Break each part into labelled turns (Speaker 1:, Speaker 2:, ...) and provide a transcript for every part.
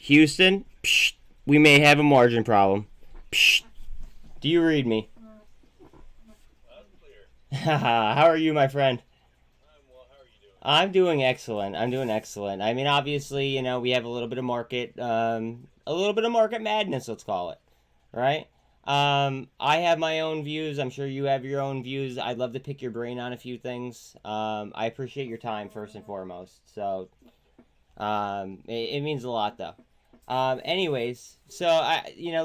Speaker 1: Houston, psh, we may have a margin problem. Psh, do you read me? How are you, my friend?
Speaker 2: I'm well. How are you doing?
Speaker 1: I'm doing excellent. I'm doing excellent. I mean, obviously, we have a little bit of market madness, let's call it, right? I have my own views. I'm sure you have your own views. I'd love to pick your brain on a few things. I appreciate your time first and foremost. So, it means a lot, though. Anyways, so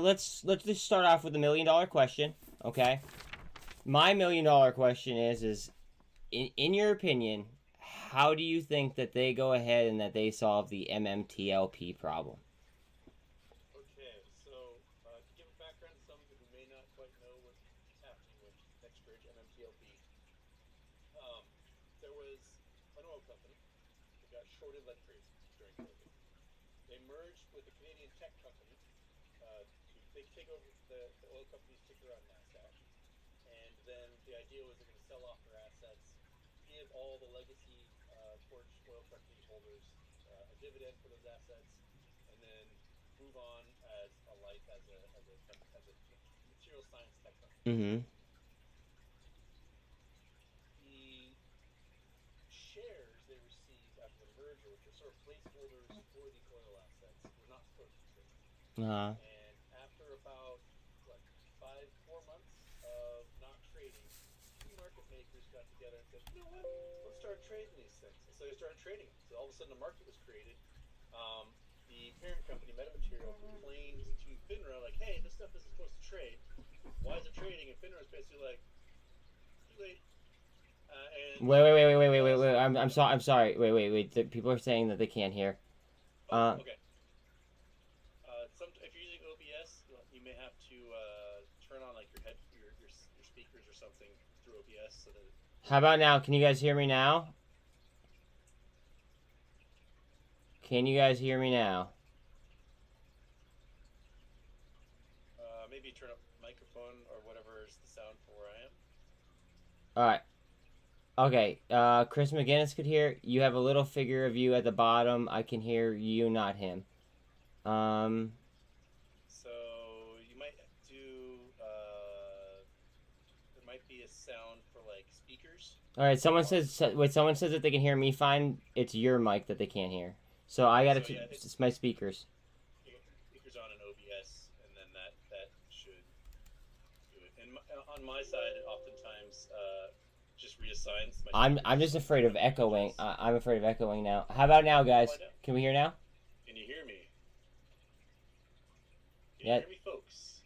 Speaker 1: let's just start off with $1 million question, okay? My $1 million question is in your opinion, how do you think that they go ahead and that they solve the MMTLP problem?
Speaker 2: Okay, so to give a background to some who may not quite know what's happening with next bridge MMTLP, there was an oil company that got shorted like crazy during COVID. They merged with a Canadian tech company to take over the oil company's ticker on NASDAQ, and then the idea was they're going to sell off their assets, give all the legacy Torch oil company holders a dividend for those assets, and then move on as a life as a material science tech company.
Speaker 1: Mm-hmm.
Speaker 2: The shares they received after the merger, which were sort of placeholders for the oil assets, were not supposed to trade.
Speaker 1: Uh-huh.
Speaker 2: And after about 4 months of not trading, two market makers got together and said, you know what, let's start trading these things. And so they started trading them. So all of a sudden a market was created. The parent company, Metamaterial, complained to FINRA, like, hey, this stuff isn't supposed to trade. Why is it trading? And FINRA was basically like, too late.
Speaker 1: Wait. I'm sorry. Wait. People are saying that they can't hear.
Speaker 2: Okay. If you're using OBS, you may have to turn on like your speakers or something through OBS so that.
Speaker 1: How about now? Can you guys hear me now? Can you guys hear me now?
Speaker 2: Maybe turn up microphone or whatever is the sound for where I am.
Speaker 1: All right. Okay. Chris McGinnis could hear. You have a little figure of you at the bottom. I can hear you, not him.
Speaker 2: So you might do. There might be a sound for like speakers.
Speaker 1: All right. Someone says. Wait. Someone says that they can hear me fine. It's your mic that they can't hear. So I gotta.
Speaker 2: So, yeah,
Speaker 1: it's my speakers.
Speaker 2: You get speakers on an OBS, and then that should do it. And on my side, it oftentimes just reassigns.
Speaker 1: I'm just afraid of echoing. I'm afraid of echoing now. How about now, guys? Can we hear now?
Speaker 2: Can you hear me? Can
Speaker 1: Yeah.
Speaker 2: you hear me, folks?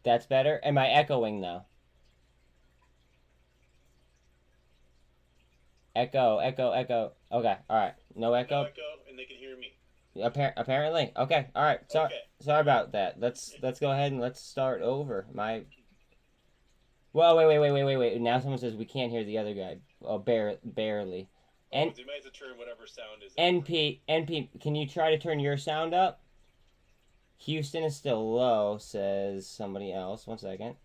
Speaker 1: That's better. Am I echoing though? Echo. Okay. All right. No echo.
Speaker 2: No echo, and they can hear me.
Speaker 1: Apparently. Okay. All right. Sorry.
Speaker 2: Okay.
Speaker 1: Sorry about that. Let's go ahead and let's start over. Well, wait. Now someone says we can't hear the other guy. Oh, barely.
Speaker 2: And you might have to turn whatever sound is.
Speaker 1: NP. Can you try to turn your sound up? Houston is still low, says somebody else. 1 second.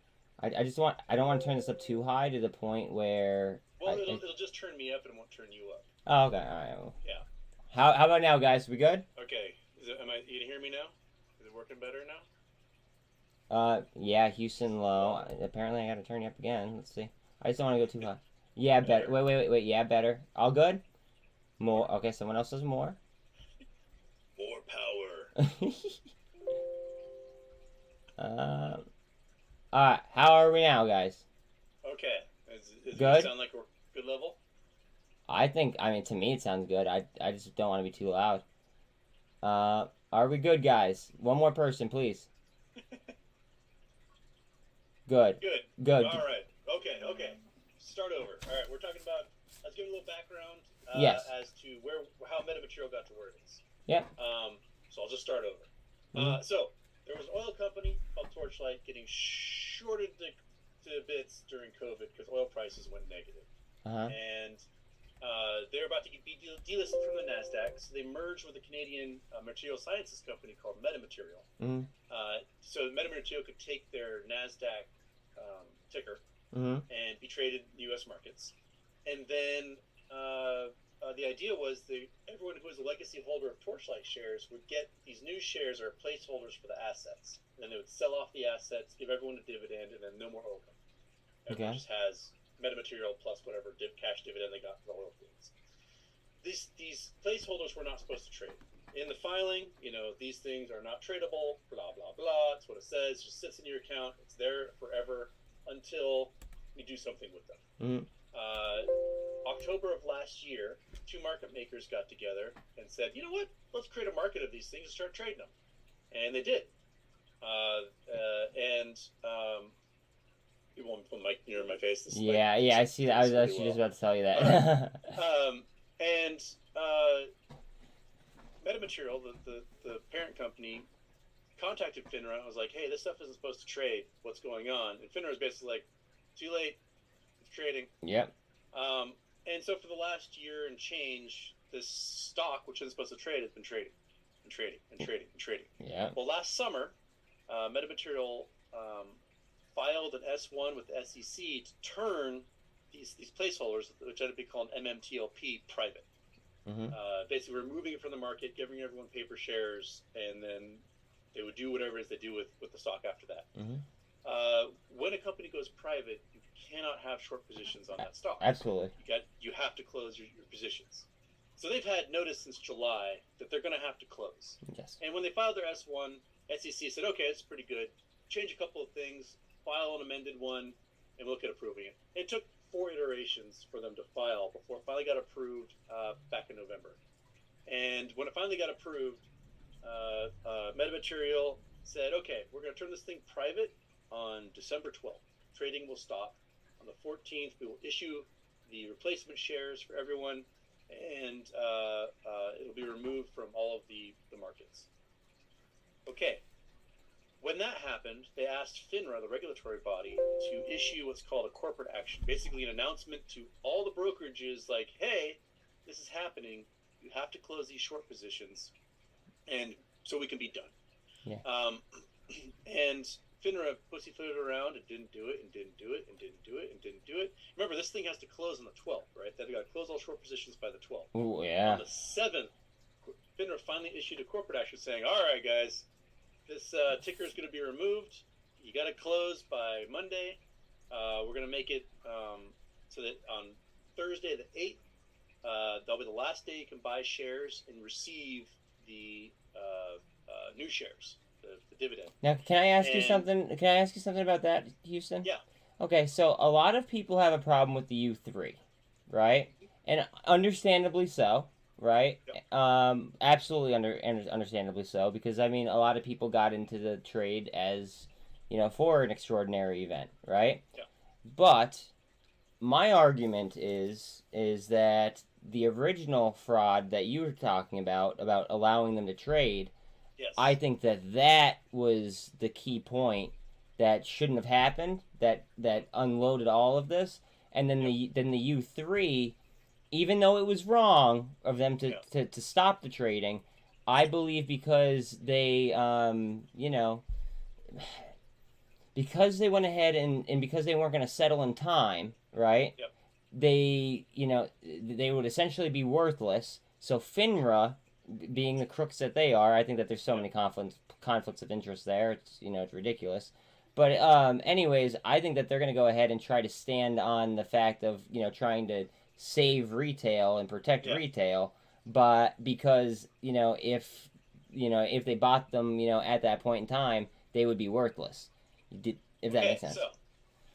Speaker 1: I don't want to turn this up too high to the point where.
Speaker 2: Well, it'll just turn me up and it won't turn you up.
Speaker 1: Oh, okay. All right. Well,
Speaker 2: yeah.
Speaker 1: How about now, guys? We good?
Speaker 2: Okay. You can hear me now? Is it working better now?
Speaker 1: Yeah, Houston low. Apparently, I gotta turn you up again. Let's see. I just don't want to go too high. Yeah, better. Wait. Yeah, better. All good? More. Okay, someone else says more.
Speaker 2: More power.
Speaker 1: Alright, how are we now, guys?
Speaker 2: Okay. Does
Speaker 1: good?
Speaker 2: It sound like we're good level?
Speaker 1: I mean, to me it sounds good. I just don't want to be too loud. Are we good, guys? One more person, please. Good.
Speaker 2: Good. All right. Okay. Start over. All right, we're talking about. Let's give a little background
Speaker 1: yes.
Speaker 2: as to how metamaterial got to where it is.
Speaker 1: Yeah.
Speaker 2: So I'll just start over. So there was an oil company called Torchlight getting shorted to bits during COVID because oil prices went negative. And they're about to be delisted from the NASDAQ, so they merged with a Canadian material sciences company called Metamaterial. So Metamaterial could take their NASDAQ ticker and be traded in U.S. markets. And then the idea was everyone who was a legacy holder of Torchlight shares would get these new shares or placeholders for the assets. And then they would sell off the assets, give everyone a dividend, and then no more oil company. Everyone just has metamaterial plus whatever cash dividend they got for the oil fields. These placeholders were not supposed to trade. In the filing, these things are not tradable, blah, blah, blah. That's what it says. It just sits in your account. It's there forever until you do something with them.
Speaker 1: Mm.
Speaker 2: October of last year, two market makers got together and said, you know what? Let's create a market of these things and start trading them. And they did. You won't put the mic near my face.
Speaker 1: I see that. I was actually just about to tell you that.
Speaker 2: And Metamaterial, the parent company, contacted FINRA and was like, hey, this stuff isn't supposed to trade. What's going on? And FINRA was basically like, too late. It's trading.
Speaker 1: Yep.
Speaker 2: And so for the last year and change, this stock, which isn't supposed to trade, has been trading and trading and trading and trading.
Speaker 1: Yeah.
Speaker 2: Well, last summer, Metamaterial filed an S1 with the SEC to turn these placeholders, which ended up being called MMTLP, private.
Speaker 1: Mm-hmm.
Speaker 2: Basically removing it from the market, giving everyone paper shares, and then they would do whatever it is they do with the stock after that.
Speaker 1: Mm-hmm.
Speaker 2: When a company goes private, you cannot have short positions on that stock.
Speaker 1: Absolutely.
Speaker 2: You have to close your positions. So they've had notice since July that they're going to have to close.
Speaker 1: Yes.
Speaker 2: And when they filed their S1, SEC said, okay, it's pretty good. Change a couple of things, file an amended one, and look at approving it. It took 4 iterations for them to file before it finally got approved back in November. And when it finally got approved, Metamaterial said, okay, we're going to turn this thing private on December 12th. Trading will stop. On the 14th, we will issue the replacement shares for everyone, and it'll be removed from all of the markets. Okay. When that happened, they asked FINRA, the regulatory body, to issue what's called a corporate action, basically an announcement to all the brokerages like, hey, this is happening. You have to close these short positions, and so we can be done.
Speaker 1: Yeah.
Speaker 2: And FINRA pussyfooted around and didn't do it and didn't do it and didn't do it and didn't do it. Remember, this thing has to close on the 12th, right? They've got to close all short positions by the 12th.
Speaker 1: Ooh, yeah.
Speaker 2: On the 7th, FINRA finally issued a corporate action saying, all right, guys, this ticker is going to be removed. You got to close by Monday. We're going to make it so that on Thursday the 8th, that'll be the last day you can buy shares and receive the new shares, the dividend.
Speaker 1: Now, can I ask you something? Can I ask you something about that, Houston?
Speaker 2: Yeah.
Speaker 1: Okay, so a lot of people have a problem with the U3, right? And understandably so, right?
Speaker 2: Yep.
Speaker 1: Absolutely understandably so, because I mean, a lot of people got into the trade as, for an extraordinary event, right?
Speaker 2: Yeah.
Speaker 1: But my argument is that the original fraud that you were talking about allowing them to trade,
Speaker 2: yes,
Speaker 1: I think that was the key point that shouldn't have happened, that unloaded all of this, and then the U3, even though it was wrong of them to stop the trading, I believe because they because they went ahead and because they weren't going to settle in time, right?
Speaker 2: Yep.
Speaker 1: They they would essentially be worthless. So FINRA, being the crooks that they are, I think that there's so many conflicts of interest there. It's ridiculous. But anyways, I think that they're going to go ahead and try to stand on the fact of trying to save retail and protect retail, but because if they bought them at that point in time, they would be worthless. If that makes sense.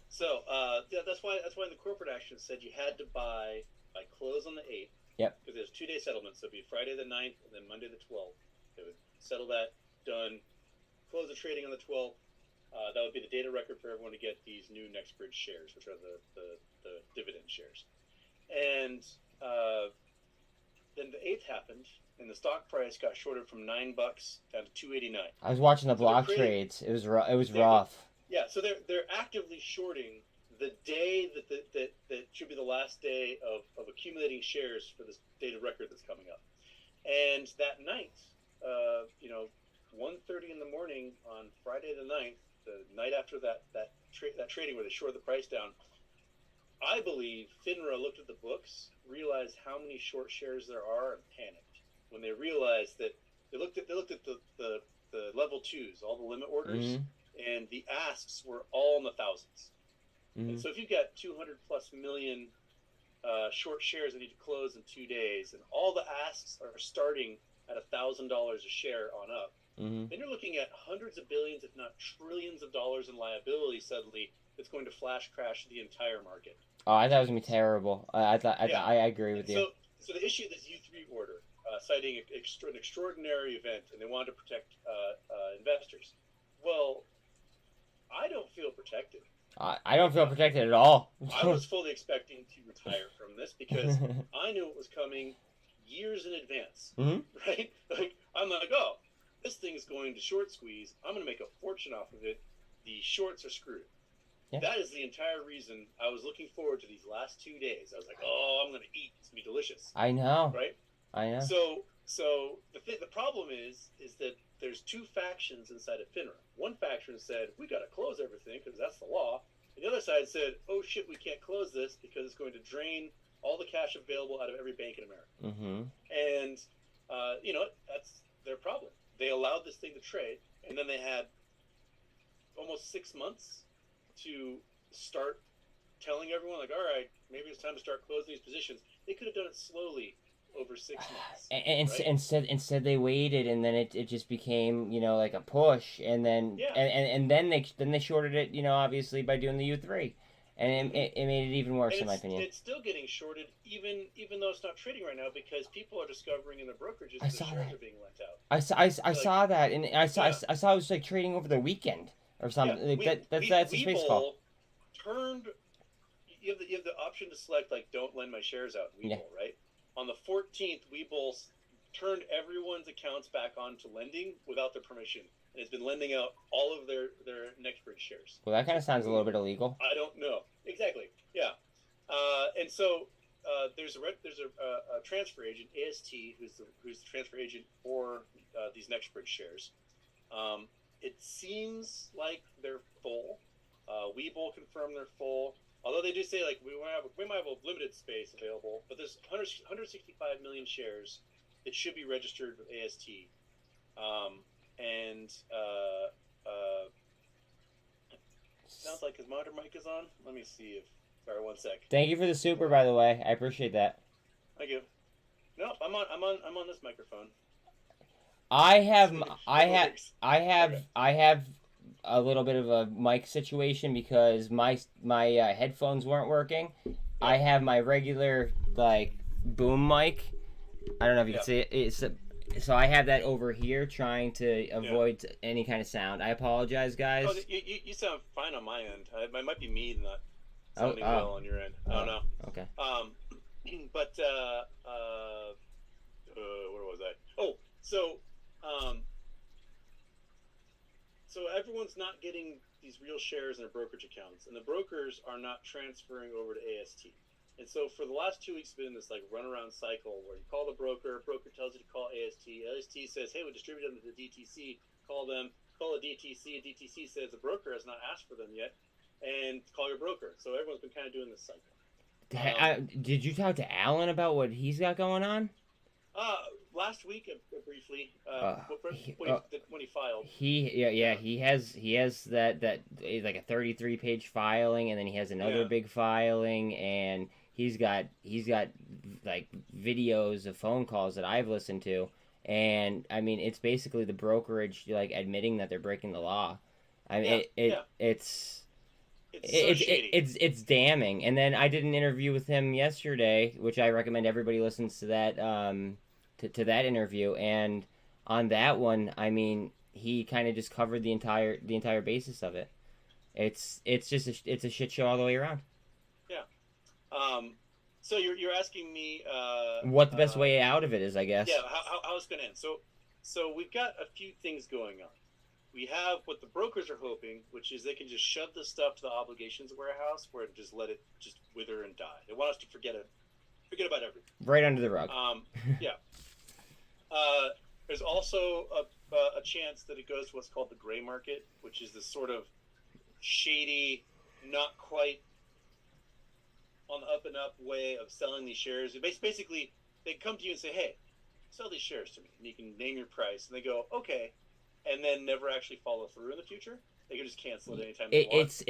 Speaker 2: So that's why in the corporate action said you had to buy by close on the 8th.
Speaker 1: Yep.
Speaker 2: Because there's 2-day settlements, so it'd be Friday the 9th and then Monday the 12th. They would settle that, done, close the trading on the 12th. That would be the data record for everyone to get these new NextBridge shares, which are the dividend shares. And then the 8th happened, and the stock price got shorted from $9 down to $2.89.
Speaker 1: I was watching the block trades. It was rough.
Speaker 2: Yeah, so they're actively shorting the day that should be the last day of accumulating shares for this data record that's coming up. And that night, 1:30 in the morning on Friday the 9th, the night after that trading where they shorted the price down, I believe FINRA looked at the books, realized how many short shares there are, and panicked when they realized that they looked at the level twos, all the limit orders, and the asks were all in the thousands. And so if you've got 200 plus million short shares that need to close in 2 days, and all the asks are starting at $1,000 a share on up, then you're looking at hundreds of billions, if not trillions of dollars in liability suddenly that's going to flash crash the entire market.
Speaker 1: Oh, I thought it was gonna be terrible. I agree with you.
Speaker 2: So they issued this U3 order, citing an extraordinary event, and they wanted to protect investors. Well, I don't feel protected.
Speaker 1: I don't feel protected at all.
Speaker 2: I was fully expecting to retire from this because I knew it was coming years in advance, right? Like, I'm like, oh, this thing is going to short squeeze. I'm going to make a fortune off of it. The shorts are screwed. Yeah. That is the entire reason I was looking forward to these last 2 days. I was like, oh, I'm going to eat. It's going to be delicious.
Speaker 1: I know.
Speaker 2: Right?
Speaker 1: I know.
Speaker 2: So the problem is that there's two factions inside of FINRA. One faction said, we got to close everything because that's the law. And the other side said, oh, shit, we can't close this because it's going to drain all the cash available out of every bank in America. And, that's their problem. They allowed this thing to trade, and then they had almost 6 months to start telling everyone, like, all right, maybe it's time to start closing these positions. They could have done it slowly over 6 months.
Speaker 1: And right? instead they waited, and then it just became, like a push, and then and then they shorted it, obviously by doing the U3, and it made it even worse in my opinion.
Speaker 2: It's still getting shorted even though it's not trading right now because people are discovering in the brokerages the shares are being lent out.
Speaker 1: I saw that, and I saw it was like trading over the weekend or something.
Speaker 2: Yeah.
Speaker 1: That's a space call.
Speaker 2: Turned. You have the option to select like don't lend my shares out in webull, right? On the 14th, webull turned everyone's accounts back on to lending without their permission, and has been lending out all of their NextBridge shares.
Speaker 1: Well, that kind of sounds a little bit illegal.
Speaker 2: I don't know exactly. Yeah, and so there's a transfer agent, AST, who's the transfer agent for these NextBridge shares. It seems like they're full. Webull confirmed they're full. Although they do say like we might have a limited space available, but there's 165 million shares that should be registered with AST, and sounds like his monitor mic is on. Let me see if. Sorry, 1 sec.
Speaker 1: Thank you for the super, by the way. I appreciate that.
Speaker 2: Thank you. No, I'm on this microphone.
Speaker 1: I have a little bit of a mic situation because my headphones weren't working. I have my regular like boom mic. I don't know if you can see it. So I have that over here trying to avoid any kind of sound. I apologize, guys.
Speaker 2: Oh, you sound fine on my end. It might be me not sounding well on your end. I don't know.
Speaker 1: Okay.
Speaker 2: But where was I? Oh, so everyone's not getting these real shares in their brokerage accounts, and the brokers are not transferring over to AST. And so for the last 2 weeks, it's been this like runaround cycle where you call the broker tells you to call AST. AST says, hey, we distributed them to the DTC. Call them, call the DTC. DTC says the broker has not asked for them yet, and call your broker. So everyone's been kind of doing this cycle.
Speaker 1: Did you talk to Alan about what he's got going on?
Speaker 2: Last week, briefly, when he filed.
Speaker 1: He has that like a 33-page filing, and then he has another big filing, and he's got like videos of phone calls that I've listened to, and I mean it's basically the brokerage like admitting that they're breaking the law. I mean it's damning. And then I did an interview with him yesterday, which I recommend everybody listens to that to that interview, and on that one, I mean, he kind of just covered the entire basis of it. It's just it's a shit show all the way around.
Speaker 2: Yeah. So you're asking me
Speaker 1: what the best way out of it is, I guess.
Speaker 2: Yeah. How it's gonna end. So we've got a few things going on. We have what the brokers are hoping, which is they can just shove this stuff to the obligations warehouse, where it just let it just wither and die. They want us to forget about everything.
Speaker 1: Right under the rug.
Speaker 2: Yeah. There's also a chance that it goes to what's called the gray market, which is this sort of shady, not quite on the up and up way of selling these shares. Basically, they come to you and say, "Hey, sell these shares to me," and you can name your price, and they go, "Okay," and then never actually follow through in the future. They can just cancel it anytime they want.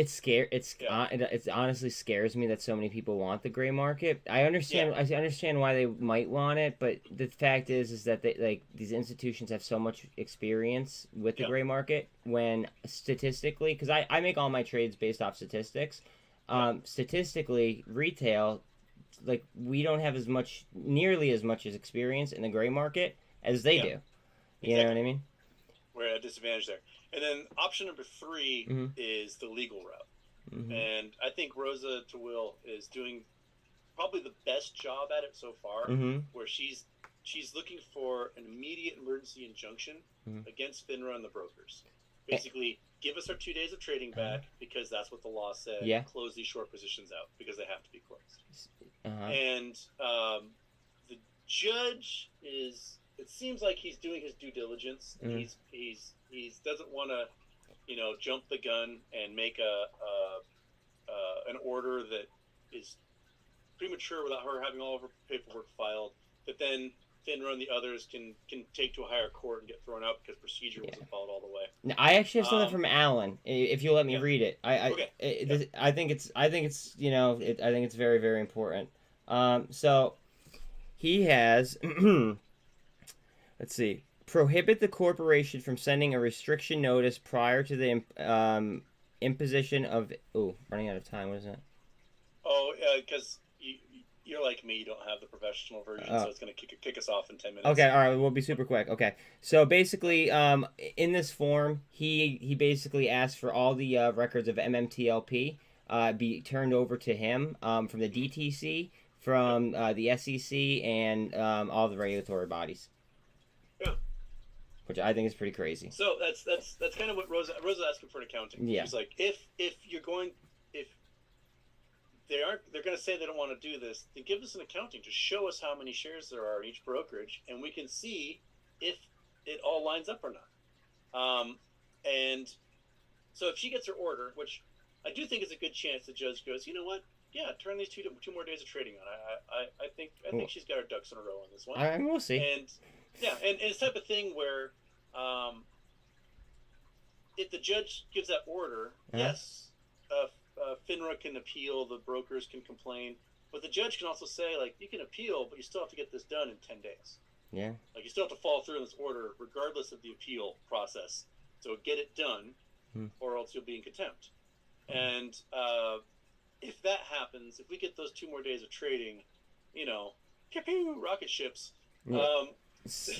Speaker 1: It's honestly scares me that so many people want the gray market. I understand why they might want it, but the fact is that they, like, these institutions have so much experience with the gray market when statistically, because I make all my trades based off statistics. Statistically, retail, like, we don't have nearly as much as experience in the gray market as they do. You know what I mean?
Speaker 2: We're at a disadvantage there. And then option number 3 is the legal route. And I think Rosa Tawil is doing probably the best job at it so far, where she's looking for an immediate emergency injunction against FINRA and the brokers. Basically, give us our 2 days of trading back because that's what the law said. Close these short positions out because they have to be closed. And the judge is... It seems like he's doing his due diligence. And he doesn't want to, jump the gun and make an order that is premature without her having all of her paperwork filed. That then FINRA and the others can take to a higher court and get thrown out because procedure wasn't followed all the way.
Speaker 1: Now, I actually have something from Alan. If you'll let me read it, I think it's very, very important. So he has. Let's see. Prohibit the corporation from sending a restriction notice prior to the imposition of... Oh, running out of time. What is that?
Speaker 2: Oh, because you're like me. You don't have the professional version, so it's going to kick us off in 10 minutes.
Speaker 1: Okay, all right. We'll be super quick. Okay. So basically, in this form, he basically asked for all the records of MMTLP be turned over to him from the DTC, from the SEC, and all the regulatory bodies. Which I think is pretty crazy.
Speaker 2: So that's kind of what Rosa asking for an accounting. She's like, if they're going to say they don't want to do this, then give us an accounting to show us how many shares there are in each brokerage, and we can see if it all lines up or not. And so if she gets her order, which I do think is a good chance, the judge goes, you know what? Yeah, turn these two more days of trading on. I think she's got her ducks in a row on this one.
Speaker 1: All right, we'll see.
Speaker 2: And it's the type of thing where if the judge gives that order, yes, FINRA can appeal, the brokers can complain, but the judge can also say, like, you can appeal, but you still have to get this done in 10 days.
Speaker 1: Yeah.
Speaker 2: Like, you still have to follow through on this order regardless of the appeal process. So get it done, or else you'll be in contempt. And if that happens, if we get those 2 more days of trading, pew-pew, rocket ships.
Speaker 1: Yeah. So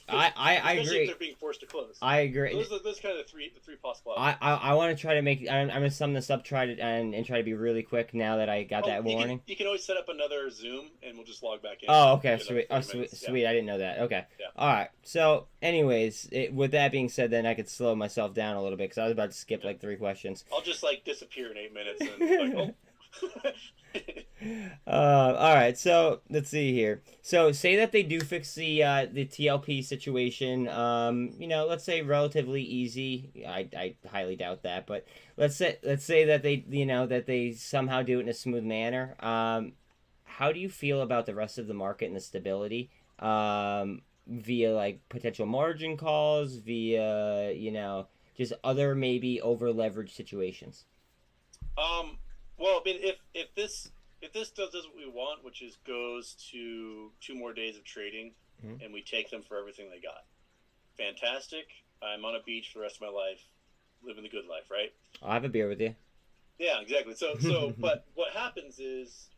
Speaker 1: I agree.
Speaker 2: If they're being forced to close.
Speaker 1: I agree.
Speaker 2: Those are kind of the three possible outcomes.
Speaker 1: I want to try to make. I'm gonna sum this up. Try to and try to be really quick now that I got that warning.
Speaker 2: You can always set up another Zoom and we'll just log back in.
Speaker 1: Oh, okay, sweet. Oh, sweet. I didn't know that. Okay.
Speaker 2: Yeah.
Speaker 1: All right. So, anyways, with that being said, then I could slow myself down a little bit because I was about to skip like 3 questions.
Speaker 2: I'll just disappear in 8 minutes and oh.
Speaker 1: All right, so let's see here. So say that they do fix the TLP situation. Let's say relatively easy. I highly doubt that, but let's say that they somehow do it in a smooth manner. How do you feel about the rest of the market and the stability? Via like potential margin calls, via just other maybe over leveraged situations.
Speaker 2: Well, I mean, if this does what we want, which is goes to 2 more days of trading, and we take them for everything they got, fantastic. I'm on a beach for the rest of my life, living the good life, right?
Speaker 1: I'll have a beer with you.
Speaker 2: Yeah, exactly. So, but what happens is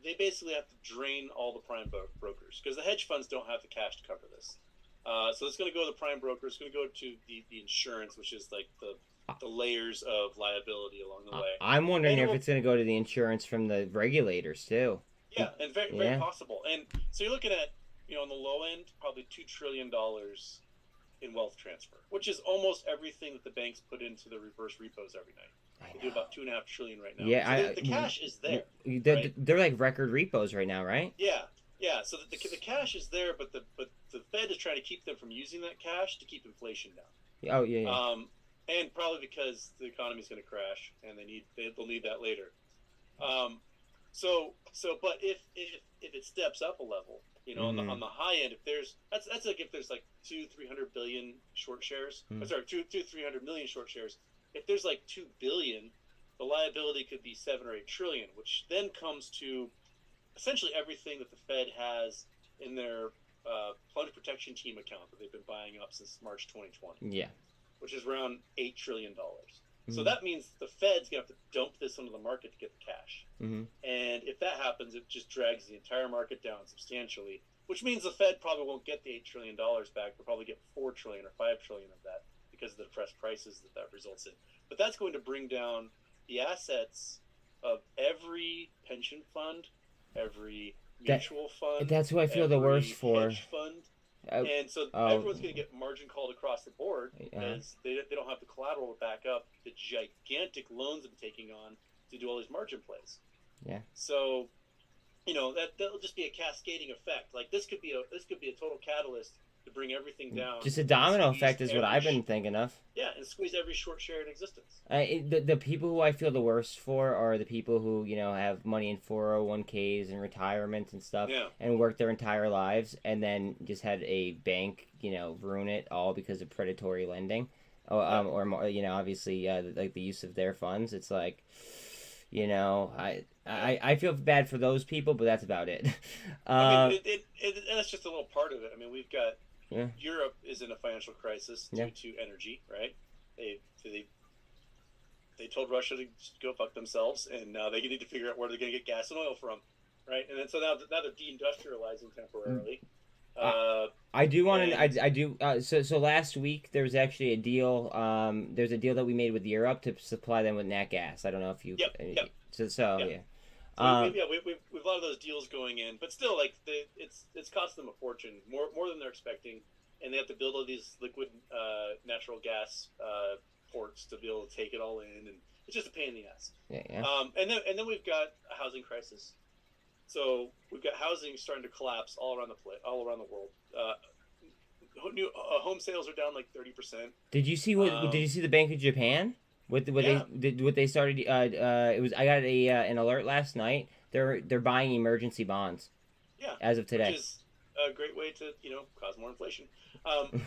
Speaker 2: they basically have to drain all the prime brokers because the hedge funds don't have the cash to cover this. So it's going to go to the prime brokers. It's going to go to the insurance, which is like the layers of liability along the way.
Speaker 1: I'm wondering if it's going to go to the insurance from the regulators too.
Speaker 2: Yeah, and very possible. And so you're looking at, on the low end, probably $2 trillion in wealth transfer, which is almost everything that the banks put into the reverse repos every night. They do about $2.5 trillion right now.
Speaker 1: Yeah,
Speaker 2: so the cash is there.
Speaker 1: They're like record repos right now, right?
Speaker 2: Yeah. So the cash is there, but the Fed is trying to keep them from using that cash to keep inflation down.
Speaker 1: Oh yeah.
Speaker 2: And probably because the economy is going to crash, and they'll need that later. But if it steps up a level, on the high end, if there's that's like if there's like 300 billion short shares, sorry, 300 million short shares. If there's like 2 billion, the liability could be 7 or 8 trillion, which then comes to essentially everything that the Fed has in their plunge protection team account that they've been buying up since March 2020.
Speaker 1: Yeah.
Speaker 2: Which is around $8 trillion. So that means the Fed's going to have to dump this into the market to get the cash. And if that happens, it just drags the entire market down substantially, which means the Fed probably won't get the $8 trillion back. They'll probably get 4 trillion or 5 trillion of that because of the depressed prices that results in. But that's going to bring down the assets of every pension fund, every mutual fund.
Speaker 1: That's who I feel the worst for.
Speaker 2: Hedge fund. And so everyone's going to get margin called across the board because they don't have the collateral to back up the gigantic loans they're taking on to do all these margin plays.
Speaker 1: Yeah.
Speaker 2: So, that'll just be a cascading effect. Like this could be a total catalyst to bring everything down.
Speaker 1: Just a domino effect is what I've been thinking of.
Speaker 2: Yeah, and squeeze every short share in existence.
Speaker 1: The people who I feel the worst for are the people who, have money in 401ks and retirement and stuff and work their entire lives and then just had a bank, ruin it all because of predatory lending. Or obviously, like the use of their funds. It's like, I feel bad for those people, but that's about it.
Speaker 2: And that's just a little part of it. I mean, we've got Europe is in a financial crisis due to energy, right? They told Russia to go fuck themselves, and now they need to figure out where they're going to get gas and oil from, right? And then so now they're deindustrializing temporarily.
Speaker 1: I do want to. So last week there was actually a deal. There's a deal that we made with Europe to supply them with nat gas. I don't know if you.
Speaker 2: Yep.
Speaker 1: So
Speaker 2: yeah. So we've a lot of those deals going in, but still, like it's cost them a fortune, more than they're expecting, and they have to build all these liquid natural gas ports to be able to take it all in, and it's just a pain in the ass.
Speaker 1: Yeah.
Speaker 2: And then we've got a housing crisis. So we've got housing starting to collapse all around the world. Home sales are down like 30%.
Speaker 1: Did you see Did you see the Bank of Japan? What they started? It was I got an alert last night. They're buying emergency bonds.
Speaker 2: Yeah.
Speaker 1: As of today.
Speaker 2: Which is a great way to cause more inflation. And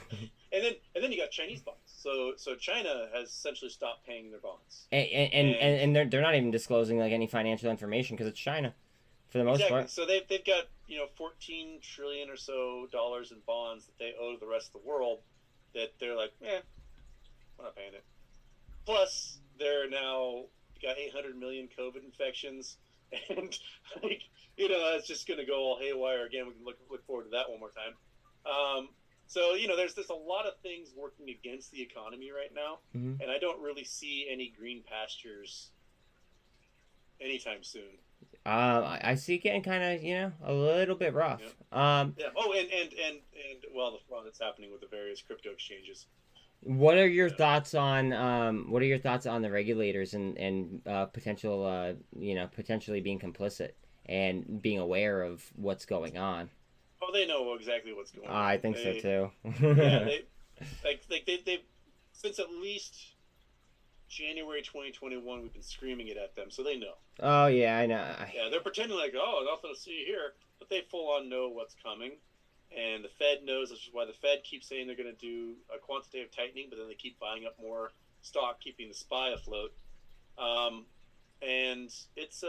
Speaker 2: then you got Chinese bonds. So China has essentially stopped paying their bonds.
Speaker 1: And they're not even disclosing like any financial information because it's China, for the most part.
Speaker 2: So they've got 14 trillion or so dollars in bonds that they owe to the rest of the world that they're like, we're not paying it. Plus, they're now got 800 million COVID infections, and it's just going to go all haywire again. We can look forward to that one more time. So there's a lot of things working against the economy right now, and I don't really see any green pastures anytime soon.
Speaker 1: I see it getting kind of a little bit rough.
Speaker 2: Yeah. Oh, and well, the fun that's happening with the various crypto exchanges.
Speaker 1: What are your thoughts on the regulators and potential potentially being complicit and being aware of what's going on?
Speaker 2: Oh, they know exactly what's going on.
Speaker 1: I think so too.
Speaker 2: They since at least January 2021 we've been screaming it at them, so they know.
Speaker 1: Oh yeah, I know.
Speaker 2: Yeah, they're pretending like, nothing to see here, but they full on know what's coming. And the Fed knows, which is why the Fed keeps saying they're going to do a quantitative tightening, but then they keep buying up more stock, keeping the SPY afloat. And it's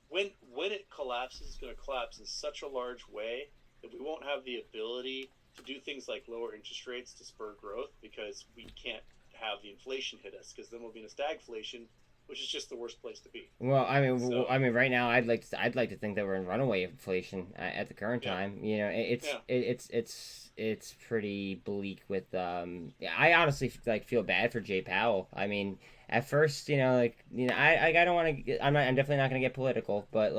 Speaker 2: when it collapses, it's going to collapse in such a large way that we won't have the ability to do things like lower interest rates to spur growth because we can't have the inflation hit us, because then we'll be in a stagflation, which is just the worst place to be.
Speaker 1: Well, I mean, right now, I'd like to think that we're in runaway inflation at the current time. It's pretty bleak. With I honestly feel bad for Jay Powell. I mean, at first, I don't want to. I'm definitely not going to get political, but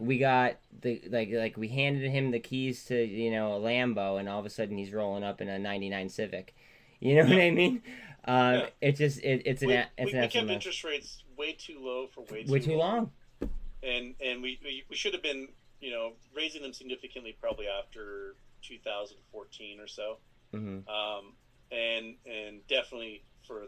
Speaker 1: we got we handed him the keys to a Lambo, and all of a sudden he's rolling up in a '99 Civic. You know what I mean? It's we kept
Speaker 2: interest rates way too low for way too long. And we should have been raising them significantly probably after 2014 or so. And definitely for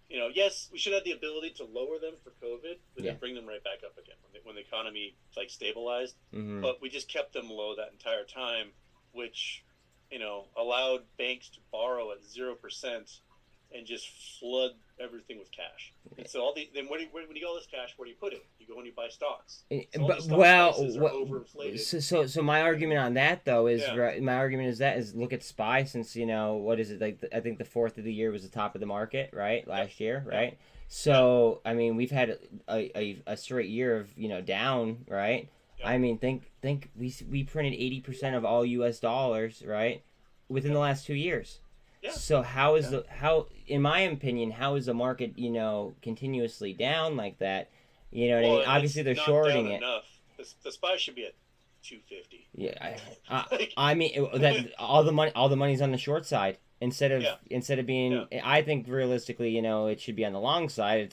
Speaker 2: yes, we should have the ability to lower them for COVID, but
Speaker 1: Yeah.
Speaker 2: then bring them right back up again when the economy like stabilized.
Speaker 1: Mm-hmm.
Speaker 2: But we just kept them low that entire time, which allowed banks to borrow at 0% and just flood everything with cash. And so then when you get all this cash, where do you put it? You go and you buy stocks. So all these stock prices are overinflated.
Speaker 1: So my argument on that though is
Speaker 2: Yeah.
Speaker 1: right, my argument is look at SPY, since what is it, like I think the fourth of the year was the top of the market, right, last year, right? So I mean, we've had a straight year of down, right? I mean, think we printed 80% of all U.S. dollars, right, within the last 2 years.
Speaker 2: Yeah.
Speaker 1: So in my opinion, how is the market continuously down like that? You know what I mean? Obviously they're shorting it.
Speaker 2: Enough. The SPY should be at 250.
Speaker 1: Yeah, I mean that all the money's on the short side instead of being. I think realistically, it should be on the long side. It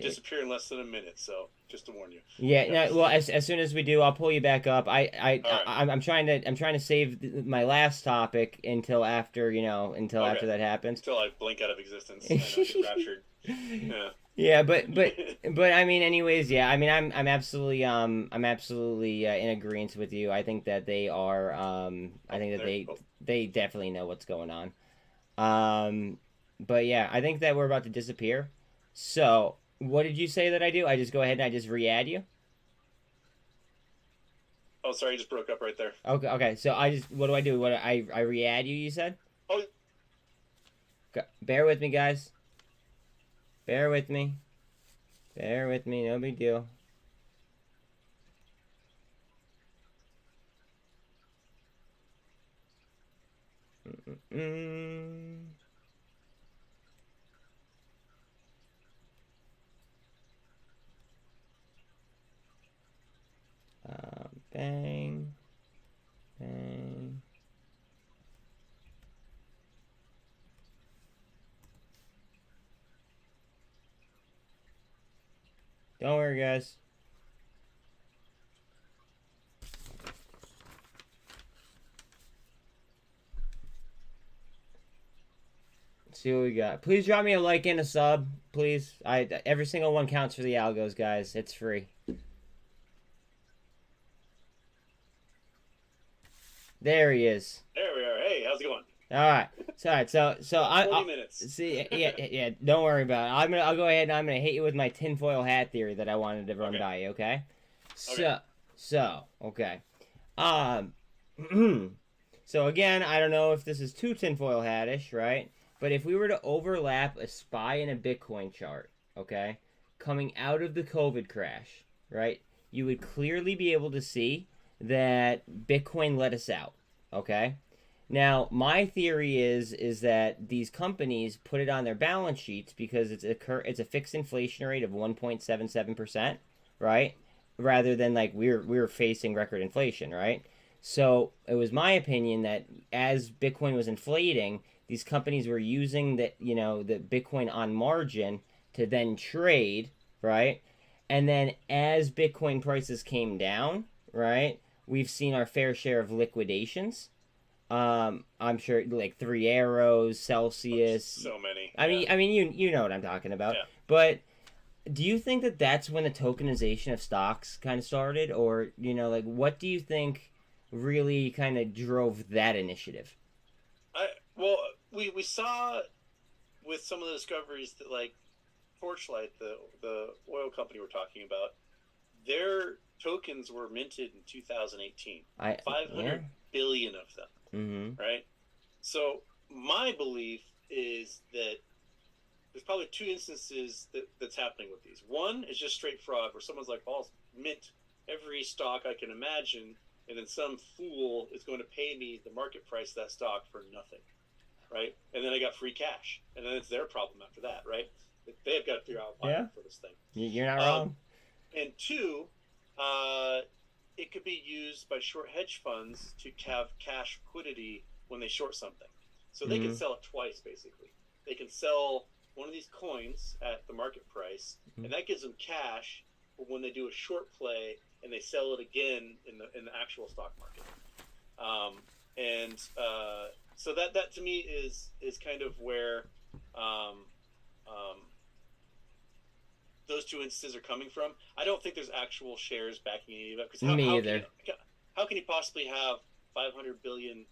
Speaker 2: disappear in less than a minute. So just to warn you.
Speaker 1: Yeah. No, well, as soon as we do, I'll pull you back up. I'm trying to save my last topic until after after that happens.
Speaker 2: Until I blink out of existence and I get raptured. Yeah.
Speaker 1: Yeah, but I mean, anyways, yeah. I mean, I'm absolutely in agreement with you. I think that they are. I think that they definitely know what's going on. But yeah, I think that we're about to disappear. So, what did you say that I do? I just go ahead and I just re-add you.
Speaker 2: Oh, sorry, you just broke up right there.
Speaker 1: Okay, okay. So what do I do? I re-add you? You said.
Speaker 2: Oh.
Speaker 1: Bear with me, guys. Bear with me. Bear with me. No big deal. Bang. Bang. Don't worry, guys. Let's see what we got. Please drop me a like and a sub, please. Every single one counts for the algos, guys. It's free. There he is.
Speaker 2: There we are. Hey, how's it going?
Speaker 1: All right. So
Speaker 2: 40 minutes.
Speaker 1: See, yeah. Don't worry about it. I'll go ahead and I'm gonna hit you with my tinfoil hat theory that I wanted to run by you. Okay. Okay. So again, I don't know if this is too tinfoil hatish, right? But if we were to overlap a SPY and a Bitcoin chart, okay, coming out of the COVID crash, right, you would clearly be able to see that Bitcoin let us out, okay? Now, my theory is that these companies put it on their balance sheets because it's a fixed inflation rate of 1.77%, right? Rather than like we're facing record inflation, right? So it was my opinion that as Bitcoin was inflating, these companies were using the Bitcoin on margin to then trade, right? And then as Bitcoin prices came down, right, we've seen our fair share of liquidations. I'm sure like 3 Arrows, Celsius.
Speaker 2: So many.
Speaker 1: I mean, you know what I'm talking about.
Speaker 2: Yeah.
Speaker 1: But do you think that that's when the tokenization of stocks kind of started, or like what do you think really kind of drove that initiative?
Speaker 2: Well, we saw with some of the discoveries that like Torchlight, the oil company we're talking about, their tokens were minted in 2018. 500 billion of them.
Speaker 1: Mm-hmm.
Speaker 2: Right? So my belief is that there's probably 2 instances that's happening with these. One is just straight fraud, where someone's like, I'll mint every stock I can imagine, and then some fool is going to pay me the market price of that stock for nothing. Right? And then I got free cash. And then it's their problem after that, right? They've got to figure out a for this thing.
Speaker 1: You're not wrong.
Speaker 2: And 2, it could be used by short hedge funds to have cash liquidity when they short something. So they can sell it twice, basically. They can sell one of these coins at the market price, and that gives them cash for when they do a short play and they sell it again in the actual stock market. So that to me is kind of where um, um, those two instances are coming from. I don't think there's actual shares backing any of it, because
Speaker 1: Me either.
Speaker 2: How can you possibly have 500 billion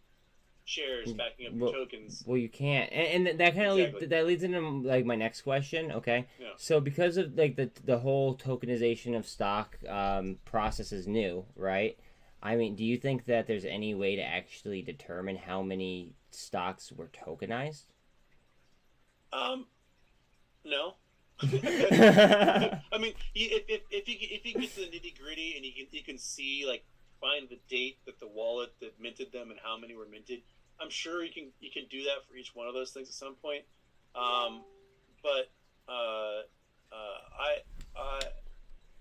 Speaker 2: shares backing up your tokens?
Speaker 1: Well, you can't, and that kind of
Speaker 2: Exactly.
Speaker 1: that leads into like my next question. Okay,
Speaker 2: Yeah.
Speaker 1: so because of like the whole tokenization of stock process is new, right? I mean, do you think that there's any way to actually determine how many stocks were tokenized?
Speaker 2: No.
Speaker 1: uh
Speaker 2: I mean, if you get to the nitty gritty and you can see, like, find the date that the wallet that minted them and how many were minted, I'm sure you can do that for each one of those things at some point. But I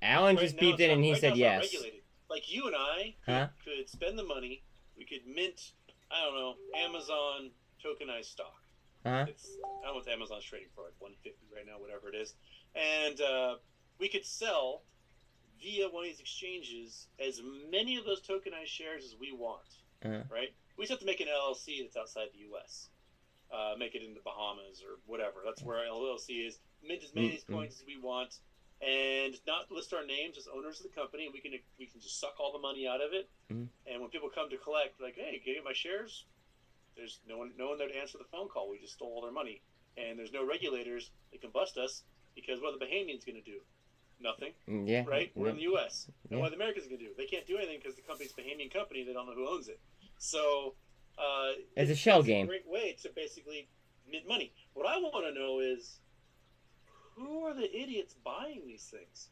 Speaker 1: Alan
Speaker 2: right
Speaker 1: just
Speaker 2: now
Speaker 1: beeped
Speaker 2: it's
Speaker 1: in
Speaker 2: not
Speaker 1: and he
Speaker 2: right now
Speaker 1: said
Speaker 2: it's not
Speaker 1: yes.
Speaker 2: regulated. Like, you and I
Speaker 1: Huh?
Speaker 2: could spend the money. We could mint, I don't know, Amazon tokenized stock.
Speaker 1: Huh?
Speaker 2: It's, I don't know what Amazon's trading for, like 150 right now, whatever it is, and we could sell via one of these exchanges as many of those tokenized shares as we want. Right? We just have to make an LLC that's outside the U.S. Make it in the Bahamas or whatever. That's where our LLC is. Mint as many of these coins as we want, and not list our names as owners of the company. And we can just suck all the money out of it. And when people come to collect, like, hey, can you get my shares? There's no one there to answer the phone call. We just stole all their money, and there's no regulators that can bust us, because what are the Bahamians going to do? Nothing.
Speaker 1: Yeah.
Speaker 2: Right? We're in the U.S. And
Speaker 1: Yeah.
Speaker 2: what are the Americans going to do? They can't do anything because the company's a Bahamian company. They don't know who owns it. So
Speaker 1: It's a shell
Speaker 2: it's
Speaker 1: game.
Speaker 2: a great way to basically mint money. What I want to know is, who are the idiots buying these things?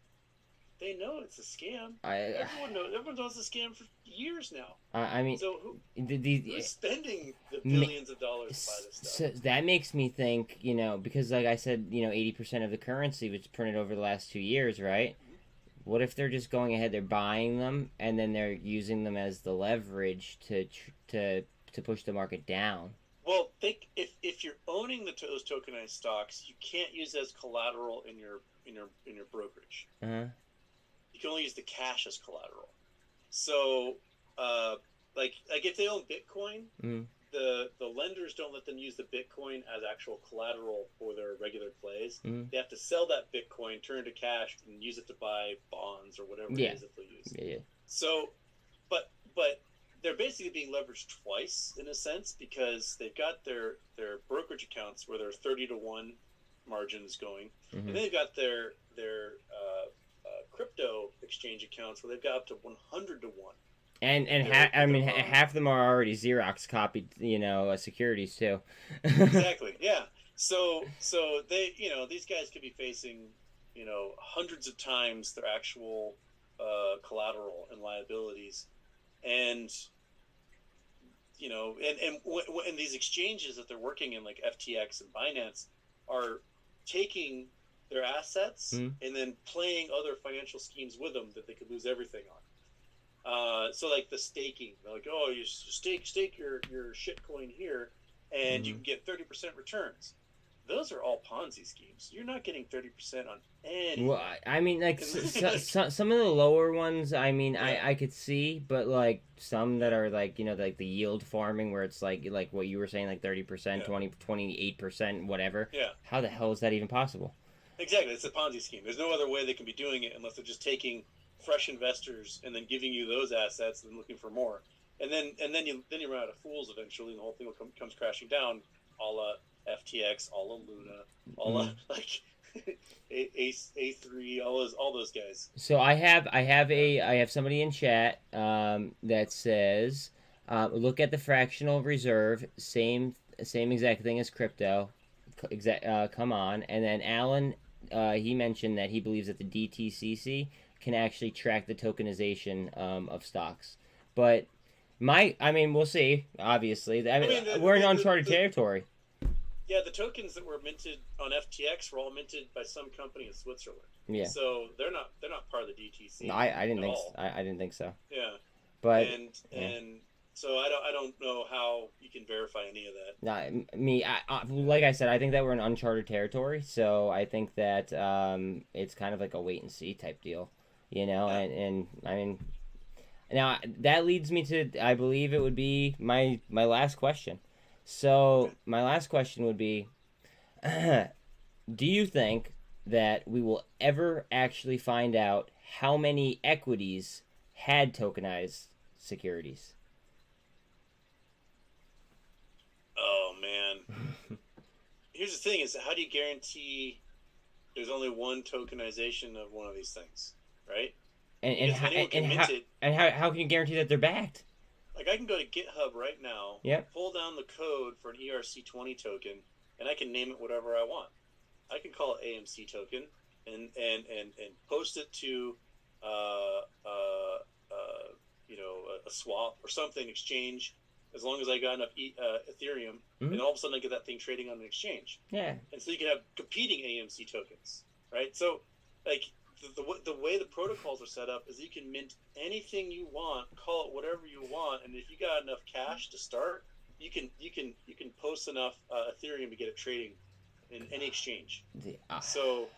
Speaker 2: They know it's a scam. Everyone knows it's a scam for years now.
Speaker 1: I mean,
Speaker 2: so who's spending the billions of dollars to buy this stuff?
Speaker 1: So that makes me think, because like I said, 80% of the currency was printed over the last 2 years, right? What if they're just going ahead, they're buying them, and then they're using them as the leverage to push the market down?
Speaker 2: Well, think if you're owning those tokenized stocks, you can't use it as collateral in your brokerage. You can only use the cash as collateral. So, like if they own Bitcoin, the lenders don't let them use the Bitcoin as actual collateral for their regular plays. They have to sell that Bitcoin, turn it to cash, and use it to buy bonds or whatever it is that they'll use.
Speaker 1: Yeah.
Speaker 2: So, but they're basically being leveraged twice in a sense, because they've got their brokerage accounts where there are 30-to-1 margins going, and they've got their crypto exchange accounts where they've got up to 100-to-1.
Speaker 1: And half of them are already Xerox copied, securities too.
Speaker 2: Exactly. Yeah. So they, these guys could be facing, hundreds of times their actual collateral and liabilities, and and these exchanges that they're working in, like FTX and Binance, are taking their assets and then playing other financial schemes with them that they could lose everything on. So like the staking, they're like, oh, you stake your shitcoin here, and you can get 30% returns. Those are all Ponzi schemes. You're not getting 30% on anything.
Speaker 1: Well, I mean, like some of the lower ones, I mean, yeah. I could see, but like some that are like, like the yield farming where it's like what you were saying, like 30%, 28%, whatever.
Speaker 2: Yeah.
Speaker 1: How the hell is that even possible?
Speaker 2: Exactly, it's a Ponzi scheme. There's no other way they can be doing it unless they're just taking fresh investors and then giving you those assets and then looking for more. And then you run out of fools eventually, and the whole thing comes crashing down, a la FTX, a la Luna, a la like A3, all those guys.
Speaker 1: So I have somebody in chat that says, look at the fractional reserve, same exact thing as crypto. Come on. And then Alan, he mentioned that he believes that the DTCC can actually track the tokenization of stocks. But we'll see. Obviously, we're in uncharted territory.
Speaker 2: Yeah, the tokens that were minted on FTX were all minted by some company in Switzerland.
Speaker 1: Yeah.
Speaker 2: So they're not part of the DTC.
Speaker 1: No, I didn't think so.
Speaker 2: Yeah.
Speaker 1: But
Speaker 2: and so I don't know how you can verify any of that.
Speaker 1: Like I said, I think that we're in uncharted territory. So I think that it's kind of like a wait and see type deal,
Speaker 2: Yeah.
Speaker 1: And I mean, now that leads me to, I believe it would be my last question. So my last question would be, Do you think that we will ever actually find out how many equities had tokenized securities?
Speaker 2: Oh man. Here's the thing: is how do you guarantee there's only one tokenization of one of these things, right?
Speaker 1: and and
Speaker 2: Because
Speaker 1: how
Speaker 2: anyone can mint it.
Speaker 1: and how can you guarantee that they're backed?
Speaker 2: Like I can go to GitHub right now,
Speaker 1: Yep.
Speaker 2: pull down the code for an ERC20 token, and I can name it whatever I want. I can call it AMC token and post it to a swap or something exchange, as long as I got enough Ethereum,
Speaker 1: Mhm.
Speaker 2: and all of a sudden I get that thing trading on an exchange.
Speaker 1: Yeah.
Speaker 2: And so you can have competing AMC tokens, right? So like the way the protocols are set up is you can mint anything you want, call it whatever you want, and if you got enough cash to start, you can post enough Ethereum to get it trading in any exchange. So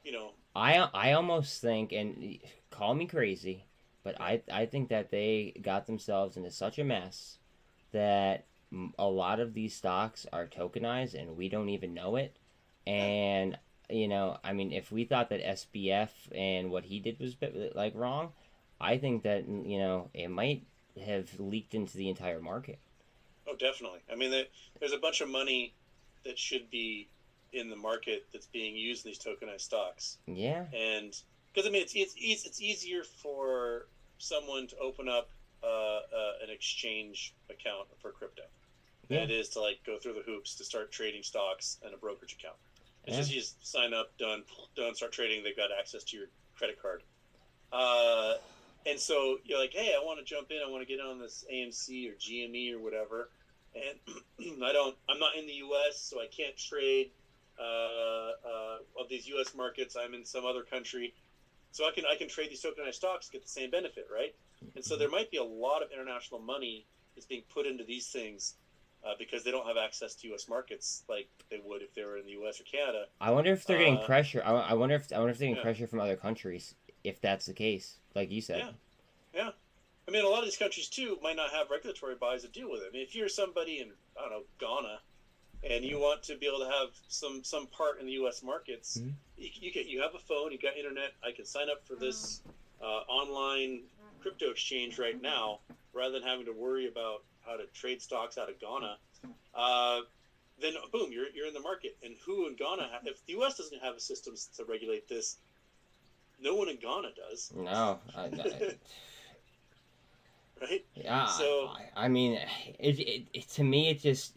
Speaker 2: you know,
Speaker 1: I almost think, and call me crazy, but
Speaker 2: yeah,
Speaker 1: I think that they got themselves into such a mess that a lot of these stocks are tokenized and we don't even know it.
Speaker 2: yeah.
Speaker 1: And I mean, if we thought that SBF and what he did was like wrong, I think that it might have leaked into the entire market.
Speaker 2: Oh, definitely. I mean, there's a bunch of money that should be in the market that's being used in these tokenized stocks,
Speaker 1: Yeah.
Speaker 2: and because I mean, it's easier for someone to open up an exchange account for crypto than
Speaker 1: Yeah.
Speaker 2: it is to like go through the hoops to start trading stocks and a brokerage account. It's
Speaker 1: Yeah.
Speaker 2: just you just sign up, done, start trading. They've got access to your credit card. Uh, and so you're like, hey, I want to jump in. I want to get on this AMC or GME or whatever. And I'm not in the U.S., so I can't trade of these U.S. markets. I'm in some other country, so I can trade these tokenized stocks, get the same benefit, right? And so there might be a lot of international money that's being put into these things because they don't have access to U.S. markets like they would if they were in the U.S. or Canada.
Speaker 1: I wonder if they're getting
Speaker 2: Uh,
Speaker 1: pressure. I wonder if they're getting
Speaker 2: yeah,
Speaker 1: pressure from other countries. If that's the case, like you said.
Speaker 2: yeah. Yeah. I mean, a lot of these countries, too, might not have regulatory bodies to deal with it. I mean, if you're somebody in, I don't know, Ghana, and you want to be able to have some part in the U.S. markets,
Speaker 1: Mhm.
Speaker 2: you have a phone, you got internet, I can sign up for this online crypto exchange right now, rather than having to worry about how to trade stocks out of Ghana. Then, boom, you're in the market. And who in Ghana, if the U.S. doesn't have a system to regulate this, no one in Ghana does.
Speaker 1: No,
Speaker 2: Right?
Speaker 1: yeah,
Speaker 2: So,
Speaker 1: I mean, to me, it just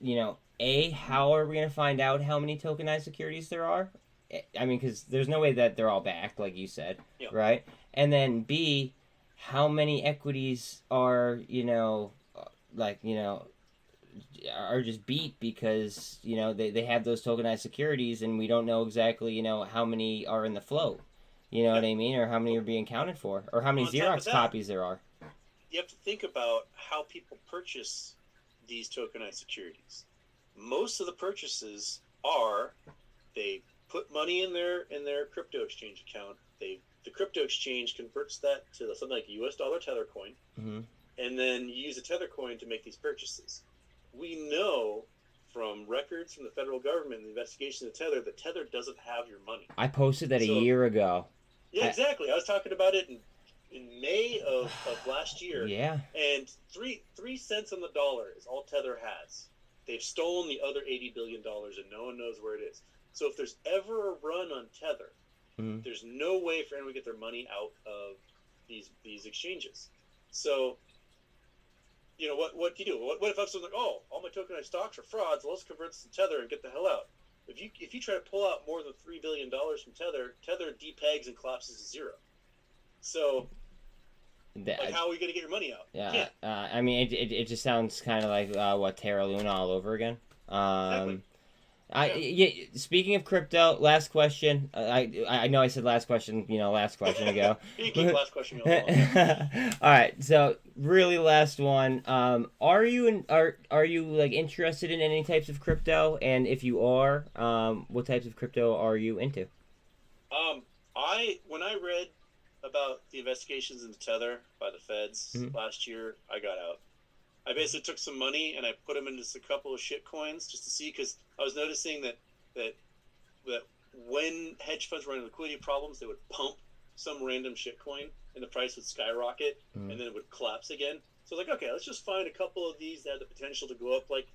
Speaker 1: how are we gonna find out how many tokenized securities there are? I mean, because there's no way that they're all backed, like you said,
Speaker 2: yeah.
Speaker 1: right? And then B, how many equities are like are just beat because they have those tokenized securities and we don't know exactly how many are in the float. You know
Speaker 2: Yeah.
Speaker 1: what I mean? Or how many are being counted for, or how many
Speaker 2: On top of
Speaker 1: Xerox
Speaker 2: that,
Speaker 1: copies there are.
Speaker 2: you have to think about how people purchase these tokenized securities. Most of the purchases are they put money in their crypto exchange account. The crypto exchange converts that to something like a US dollar tether coin,
Speaker 1: Mm-hmm.
Speaker 2: and then you use a tether coin to make these purchases. We know from records from the federal government and the investigation of Tether that Tether doesn't have your money.
Speaker 1: I posted that a
Speaker 2: So
Speaker 1: year ago.
Speaker 2: yeah,
Speaker 1: I,
Speaker 2: exactly. I was talking about it in May of last year,
Speaker 1: yeah.
Speaker 2: and three cents on the dollar is all Tether has. They've stolen the other $80 billion, and no one knows where it is. So if there's ever a run on Tether,
Speaker 1: Mm-hmm.
Speaker 2: there's no way for anyone to get their money out of these exchanges. So what do you do? What if someone's like, oh, all my tokenized stocks are frauds? Well, let's convert this to Tether and get the hell out. If you try to pull out more than $3 billion from Tether depegs and collapses to zero. So, like, how are you going to get your money out? You
Speaker 1: Yeah.
Speaker 2: can't.
Speaker 1: I mean, it just sounds kind of like what Terra Luna all over again.
Speaker 2: Exactly.
Speaker 1: Yeah. Speaking of crypto, last question. I know I said last question. Last question ago.
Speaker 2: You keep the last question going on.
Speaker 1: All right. So really, last one. Are you like interested in any types of crypto? And if you are, what types of crypto are you into?
Speaker 2: When I read about the investigations into Tether by the feds
Speaker 1: Mhm.
Speaker 2: last year, I got out. I basically took some money and I put them into a couple of shit coins just to see, because I was noticing that when hedge funds were in liquidity problems, they would pump some random shit coin and the price would skyrocket and then it would collapse again. So I was like, okay, let's just find a couple of these that have the potential to go up like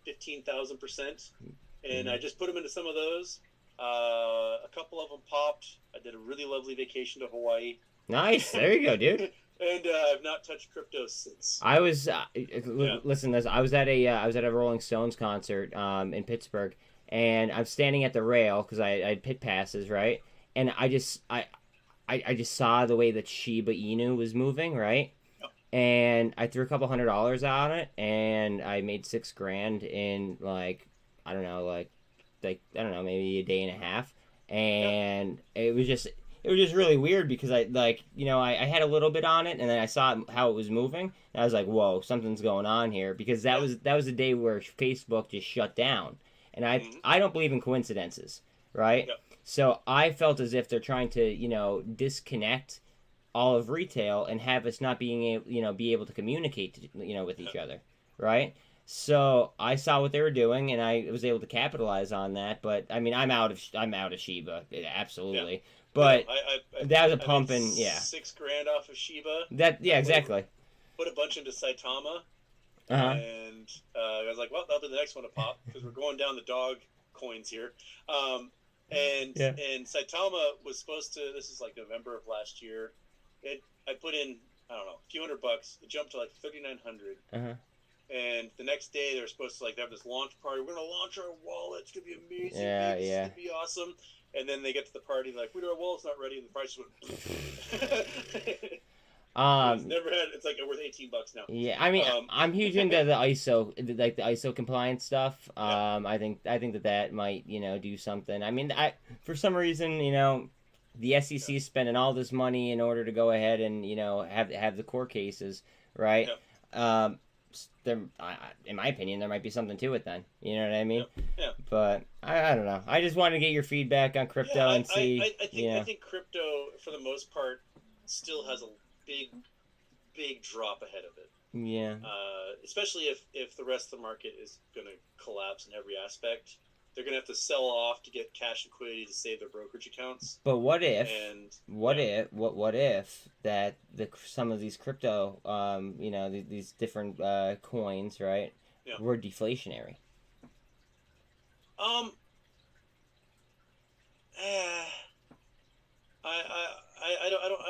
Speaker 2: 15,000%. And I just put them into some of those. A couple of them popped. I did a really lovely vacation to Hawaii.
Speaker 1: Nice. There you go, dude.
Speaker 2: And I've not touched crypto since.
Speaker 1: I was listen. I was at a Rolling Stones concert in Pittsburgh, and I'm standing at the rail because I had pit passes, right? And I just saw the way that Shiba Inu was moving, right?
Speaker 2: Yep.
Speaker 1: And I threw a couple $100 on it, and I made $6,000 in like I don't know, maybe a day and a half, and it was just really weird because I had a little bit on it and then I saw how it was moving and I was like, whoa, something's going on here, because that was the day where Facebook just shut down, and I don't believe in coincidences, right?
Speaker 2: Yep.
Speaker 1: So I felt as if they're trying to disconnect all of retail and have us not being able be able to communicate with each other, right? So I saw what they were doing, and I was able to capitalize on that. But I mean, I'm out of Shiba, absolutely. Yeah. But that was a pump, and
Speaker 2: $6,000 off of Shiba.
Speaker 1: Exactly.
Speaker 2: Put a bunch into Saitama, and I was like, well, that'll be the next one to pop because we're going down the dog coins here. And Saitama was supposed to. This is like November of last year. I put in, I don't know, a few $100. It jumped to like 3,900. And the next day they were supposed to have this launch party. We're gonna launch our wallet. It's gonna be amazing. It's gonna be awesome. And then they get to the party like, our wallet's not ready, and the price went. It's never had. It's like worth $18 now.
Speaker 1: Yeah, I mean, I'm huge into the ISO, the ISO compliance stuff. I think that might do something. I mean, for some reason the SEC is spending all this money in order to go ahead and have the court cases, right? Yeah. There, in my opinion, there might be something to it then. You know what I mean?
Speaker 2: Yeah.
Speaker 1: But I don't know. I just wanted to get your feedback on crypto and see.
Speaker 2: I think crypto, for the most part, still has a big drop ahead of it.
Speaker 1: Yeah.
Speaker 2: Especially if the rest of the market is going to collapse in every aspect. They're going to have to sell off to get cash liquidity to save their brokerage accounts.
Speaker 1: But what if that some of these crypto, these different coins, right, were deflationary?
Speaker 2: I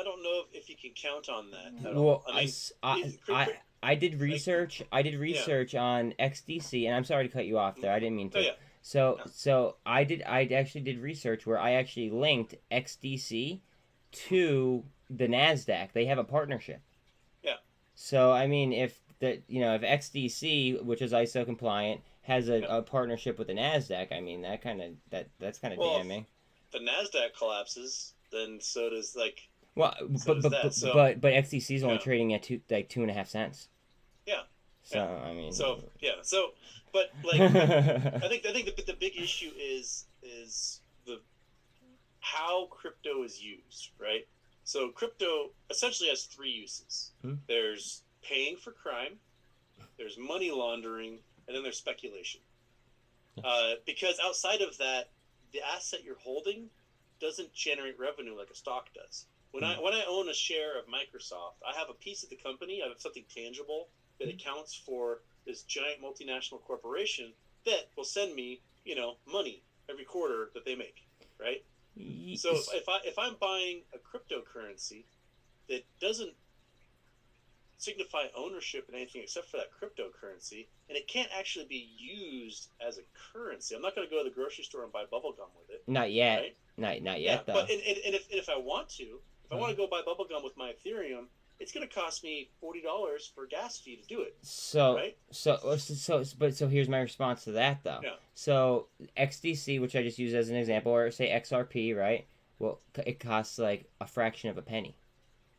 Speaker 2: don't know if you can count on that at all.
Speaker 1: I did research. I did research on XDC, and I'm sorry to cut you off there. I didn't mean to. So I actually did research where I actually linked XDC to the NASDAQ. They have a partnership. Yeah. So I mean, if if XDC, which is ISO compliant, has a partnership with the NASDAQ, I mean that's kind of damning.
Speaker 2: If the NASDAQ collapses, then so does
Speaker 1: but XDC is only trading at 2.5 cents. Yeah. So I mean.
Speaker 2: But I think the big issue is how crypto is used, right? So crypto essentially has three uses. There's paying for crime, there's money laundering, and then there's speculation. Because outside of that, the asset you're holding doesn't generate revenue like a stock does. When I own a share of Microsoft, I have a piece of the company. I have something tangible that accounts for this giant multinational corporation that will send me, money every quarter that they make, right? So if I'm buying a cryptocurrency that doesn't signify ownership in anything except for that cryptocurrency, and it can't actually be used as a currency, I'm not going to go to the grocery store and buy bubble gum with it.
Speaker 1: Not yet. Right? Not yet, though.
Speaker 2: But if I want to, if I want to go buy bubble gum with my Ethereum, it's going to cost me $40 for gas fee to do it.
Speaker 1: Right? So here's my response to that, though. Yeah. So XDC, which I just use as an example, or say XRP, right? Well, it costs like a fraction of a penny.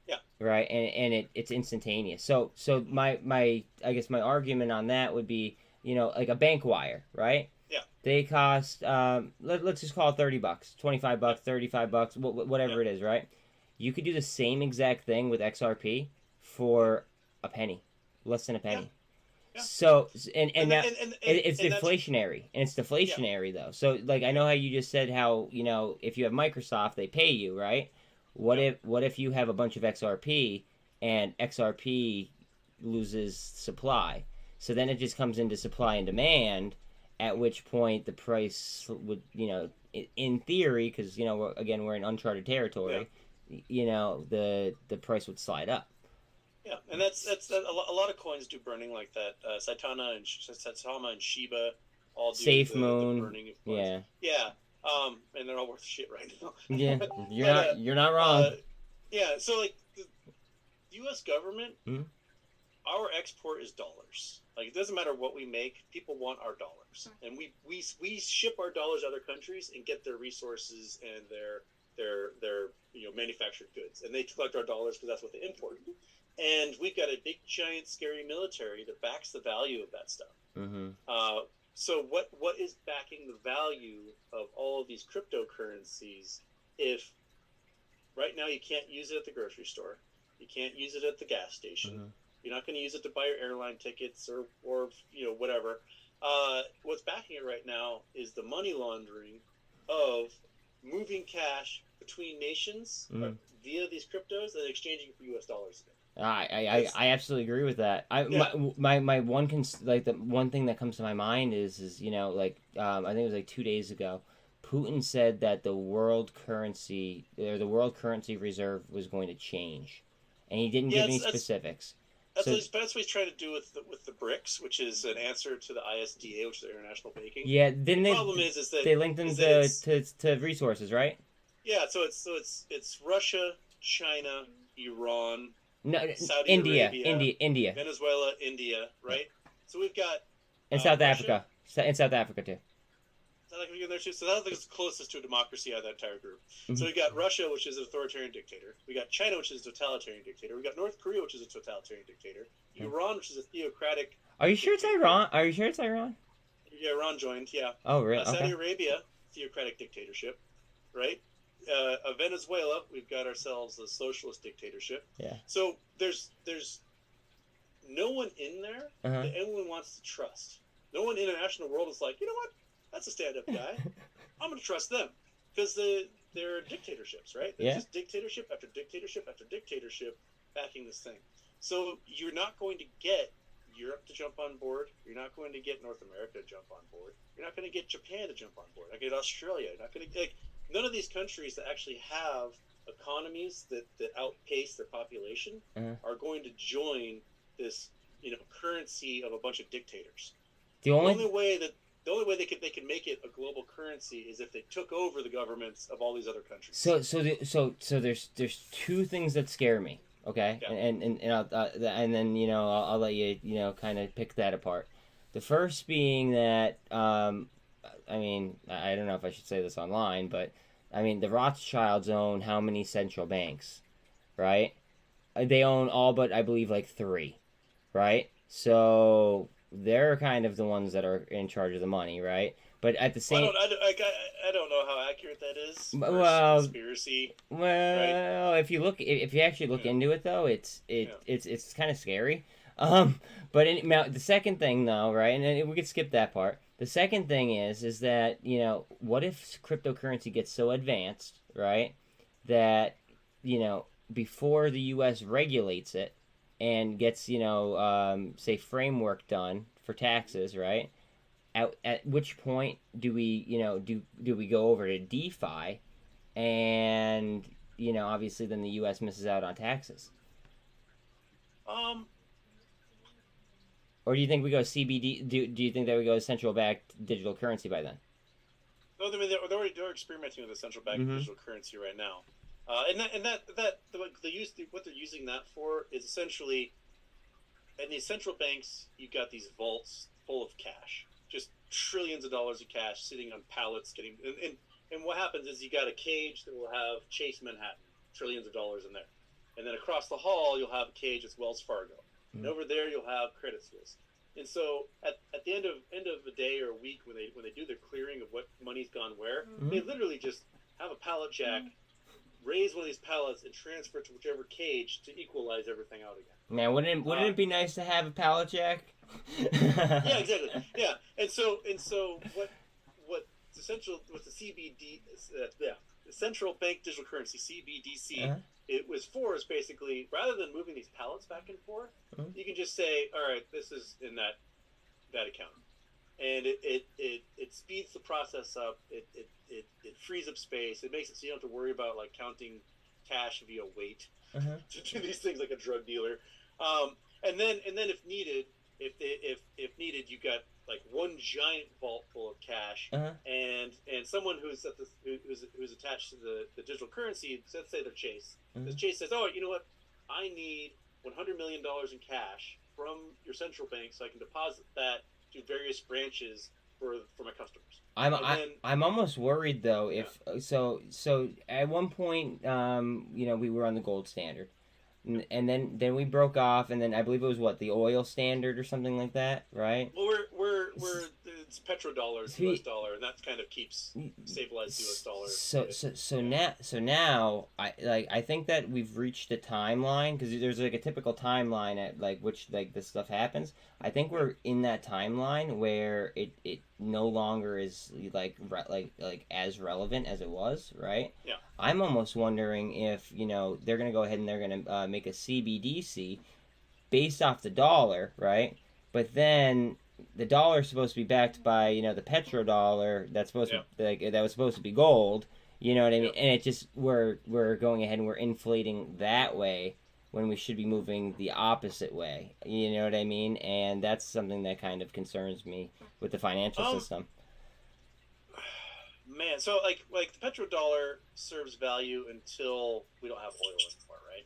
Speaker 1: Yeah. Right, and it's instantaneous. So my I guess my argument on that would be, like a bank wire, right? Yeah. They cost let's just call it $30, $25, $35, whatever it is, right? You could do the same exact thing with XRP for a penny, less than a penny.
Speaker 2: Yeah.
Speaker 1: So and now it's
Speaker 2: And that's
Speaker 1: deflationary, and it's
Speaker 2: yeah.
Speaker 1: deflationary though. So like I know how you just said how if you have Microsoft they pay you, right?
Speaker 2: Yeah.
Speaker 1: What if you have a bunch of XRP and XRP loses supply? So then it just comes into supply and demand, at which point the price would in theory, because again we're in uncharted
Speaker 2: Yeah.
Speaker 1: territory, the price would slide up.
Speaker 2: Yeah, and that's a lot of coins do burning like that. Saitama and Shiba all do
Speaker 1: Safe
Speaker 2: the
Speaker 1: Moon,
Speaker 2: burning of coins.
Speaker 1: yeah.
Speaker 2: Yeah, and they're all worth shit right now.
Speaker 1: Yeah,
Speaker 2: but
Speaker 1: you're not wrong.
Speaker 2: yeah. So like the U.S. government,
Speaker 1: Mhm.
Speaker 2: our export is dollars. Like it doesn't matter what we make, people want our dollars, and we ship our dollars to other countries and get their resources and their manufactured goods, and they collect our dollars because that's what they import. And we've got a big, giant, scary military that backs the value of that stuff.
Speaker 1: Mm-hmm.
Speaker 2: So what is backing the value of all of these cryptocurrencies if right now you can't use it at the grocery store, you can't use it at the gas station,
Speaker 1: Mm-hmm.
Speaker 2: you're not going to use it to buy your airline tickets or whatever. What's backing it right now is the money laundering of moving cash between nations via these cryptos and exchanging for U.S. dollars again.
Speaker 1: I absolutely agree with that.
Speaker 2: Yeah.
Speaker 1: My one like the one thing that comes to my mind is I think it was like 2 days ago, Putin said that the world currency or the world currency reserve was going to change, and he didn't
Speaker 2: Yeah,
Speaker 1: give any specifics.
Speaker 2: that's
Speaker 1: So
Speaker 2: what he's trying to do with the BRICS, which is an answer to the ISDA, which is the International Banking.
Speaker 1: yeah,
Speaker 2: The
Speaker 1: then
Speaker 2: problem is that
Speaker 1: they linked them
Speaker 2: is that
Speaker 1: to resources, right?
Speaker 2: yeah, so it's Russia, China, Iran,
Speaker 1: No,
Speaker 2: Saudi
Speaker 1: India,
Speaker 2: Arabia,
Speaker 1: India,
Speaker 2: Venezuela, India, right? So we've got
Speaker 1: and South
Speaker 2: Russia,
Speaker 1: Africa, in South Africa too.
Speaker 2: South Africa in there too. So that's closest to a democracy out of that entire group. So
Speaker 1: Mm-hmm.
Speaker 2: we got Russia, which is an authoritarian dictator. We got China, which is a totalitarian dictator. We got North Korea, which is a totalitarian dictator. Iran, which is a theocratic.
Speaker 1: Are you sure it's
Speaker 2: dictator.
Speaker 1: Iran? Are you sure it's Iran?
Speaker 2: Yeah, Iran joined. Yeah.
Speaker 1: Oh, really?
Speaker 2: Saudi
Speaker 1: Okay.
Speaker 2: Arabia, theocratic dictatorship, right? Venezuela, we've got ourselves a socialist dictatorship.
Speaker 1: Yeah.
Speaker 2: So there's no one in there that anyone wants to trust. No one in the international world is like, you know what? That's a stand-up guy. I'm going to trust them because they're dictatorships, right? They're just dictatorship after dictatorship after dictatorship backing this thing. So you're not going to get Europe to jump on board. You're not going to get North America to jump on board. You're not going to get Japan to jump on board. Not get Australia. You're not going to get none of these countries that actually have economies that outpace their population are going to join this currency of a bunch of dictators. The only way they can make it a global currency is if they took over the governments of all these other countries.
Speaker 1: So there's two things that scare me. Okay,
Speaker 2: Yeah.
Speaker 1: and then I'll let you kind of pick that apart. The first being that I mean I don't know if I should say this online, but I mean the Rothschilds own how many central banks, right? They own all but I believe like 3, right? So they're kind of the ones that are in charge of the money, right? But at the same,
Speaker 2: I don't know how accurate that is.
Speaker 1: Well,
Speaker 2: Conspiracy.
Speaker 1: Well,
Speaker 2: right?
Speaker 1: if you actually look into it though, it's kind of scary. But now the second thing though, right? And we could skip that part. The second thing is that what if cryptocurrency gets so advanced, right, that before the U.S. regulates it and gets say framework done for taxes, right? At which point do we do we go over to DeFi, and obviously then the U.S. misses out on taxes. Or do you think we go CBD? Do you think that we go central backed digital currency by then?
Speaker 2: No, I mean they're experimenting with a central bank digital currency right now, what they're using that for is essentially, in these central banks, you've got these vaults full of cash, just trillions of dollars of cash sitting on pallets, and what happens is you got a cage that will have Chase Manhattan, trillions of dollars in there, and then across the hall you'll have a cage that's Wells Fargo, and over there you'll have Credit Suisse. And so at the end of a day or a week when they do their clearing of what money's gone where, they literally just have a pallet jack raise one of these pallets and transfer it to whichever cage to equalize everything out again.
Speaker 1: Man, wouldn't it be nice to have a pallet jack?
Speaker 2: Yeah, exactly. Yeah, and so what what's the CBD? The central bank digital currency (CBDC).
Speaker 1: Uh-huh.
Speaker 2: It was for is basically rather than moving these pallets back and forth, you can just say, all right, this is in that account, and it speeds the process up. It frees up space. It makes it so you don't have to worry about like counting cash via weight to do these things like a drug dealer. And then if needed, if needed, you got like one giant vault full of cash, and someone who's who's attached to the digital currency. Let's say they're Chase. Because Chase says, "Oh, you know what? I need $100 million in cash from your central bank, so I can deposit that to various branches for my customers."
Speaker 1: I'm almost worried though if so at one point we were on the gold standard. And then we broke off, and then I believe it was the oil standard or something like that, right?
Speaker 2: Well, it's petrodollar, it's US dollar, and that kind of keeps stabilized US dollar.
Speaker 1: So now I think that we've reached a timeline because there's like a typical timeline at like which like this stuff happens. I think we're in that timeline where it no longer is like as relevant as it was, right?
Speaker 2: Yeah.
Speaker 1: I'm almost wondering if they're gonna go ahead and they're gonna make a CBDC based off the dollar, right? But then the dollar is supposed to be backed by the petrodollar that's supposed to that was supposed to be gold. You know what I mean? And it just we're going ahead and we're inflating that way when we should be moving the opposite way. You know what I mean? And that's something that kind of concerns me with the financial system.
Speaker 2: Man, so like the petrodollar serves value until we don't have oil anymore, right?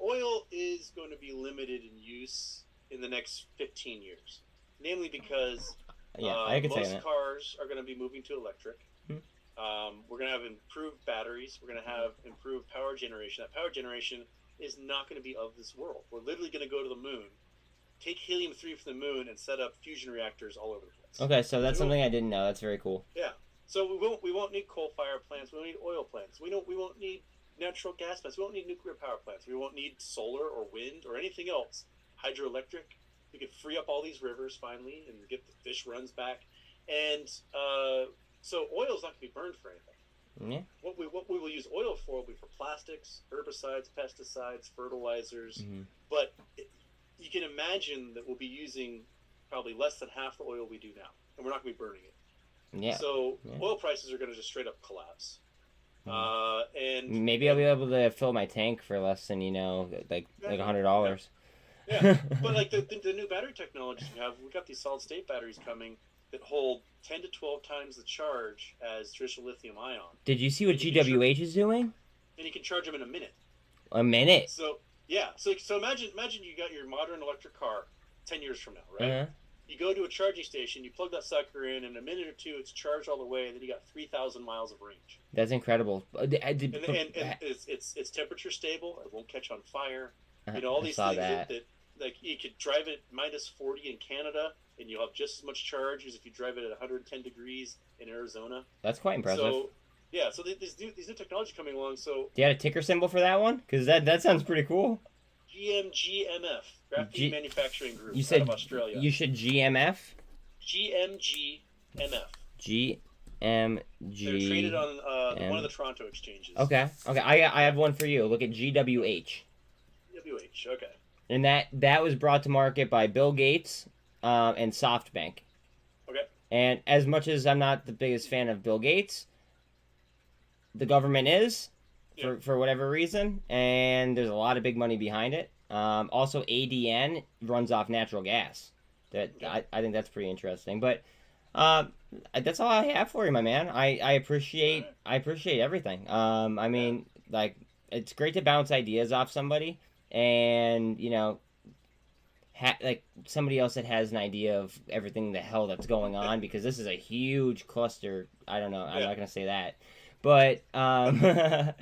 Speaker 2: Oil is going to be limited in use in the next 15 years, namely because most cars are going to be moving to electric. We're going to have improved batteries. We're going to have improved power generation. That power generation is not going to be of this world. We're literally going to go to the moon, take helium-3 from the moon, and set up fusion reactors all over the place.
Speaker 1: Okay, so that's something I didn't know. That's very cool.
Speaker 2: Yeah. So we won't need coal-fired plants. We won't need oil plants. We won't need natural gas plants. We won't need nuclear power plants. We won't need solar or wind or anything else. Hydroelectric. We can free up all these rivers finally and get the fish runs back. And so oil is not going to be burned for anything.
Speaker 1: Yeah.
Speaker 2: What we will use oil for will be for plastics, herbicides, pesticides, fertilizers. But you can imagine that we'll be using probably less than half the oil we do now, and we're not going to be burning it.
Speaker 1: Yeah.
Speaker 2: So oil prices are going to just straight up collapse. And
Speaker 1: maybe I'll be able to fill my tank for less than like $100.
Speaker 2: Yeah, but like the new battery technologies we got these solid state batteries coming that hold 10 to 12 times the charge as traditional lithium ion.
Speaker 1: Did you see what GWH is doing?
Speaker 2: And you can charge them in a minute.
Speaker 1: A minute?
Speaker 2: So yeah, so imagine you got your modern electric car 10 years from now, right? You go to a charging station, you plug that sucker in a minute or two, it's charged all the way, and then you got 3,000 miles of range.
Speaker 1: That's incredible.
Speaker 2: And it's temperature stable. It won't catch on fire. All these things that like you could drive it minus 40 in Canada, and you'll have just as much charge as if you drive it at 110 degrees in Arizona.
Speaker 1: That's quite impressive.
Speaker 2: So yeah, so these new technology coming along. So
Speaker 1: do you have a ticker symbol for that one? Because that sounds pretty cool.
Speaker 2: GMGMF, Graphene Manufacturing Group,
Speaker 1: you said
Speaker 2: out of Australia.
Speaker 1: You should GMF?
Speaker 2: GMGMF.
Speaker 1: GMG.
Speaker 2: They're traded on one of the Toronto exchanges.
Speaker 1: Okay. I have one for you. Look at GWH.
Speaker 2: GWH, okay.
Speaker 1: And that was brought to market by Bill Gates and SoftBank.
Speaker 2: Okay.
Speaker 1: And as much as I'm not the biggest fan of Bill Gates, the government is. For whatever reason, and there's a lot of big money behind it. Also, ADN runs off natural gas. I think that's pretty interesting. But that's all I have for you, my man. I appreciate everything. I mean, like, it's great to bounce ideas off somebody, and like somebody else that has an idea of everything the hell that's going on, because this is a huge cluster. I don't know. I'm not gonna say that. But I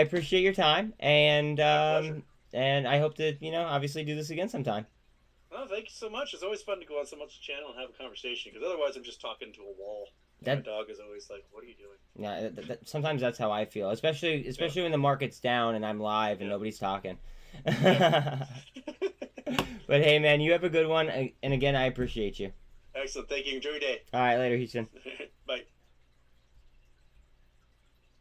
Speaker 1: appreciate your time, and I hope to obviously do this again sometime.
Speaker 2: Well, thank you so much. It's always fun to go on someone's channel and have a conversation, because otherwise I'm just talking to a wall. My
Speaker 1: That
Speaker 2: dog is always like, "What are you doing?"
Speaker 1: yeah. Sometimes that's how I feel, especially when the market's down and I'm live and
Speaker 2: Yeah.
Speaker 1: nobody's talking.
Speaker 2: Yeah.
Speaker 1: But hey, man, you have a good one, and again, I appreciate you.
Speaker 2: Excellent. Thank you. Enjoy your day.
Speaker 1: All right, later, Houston.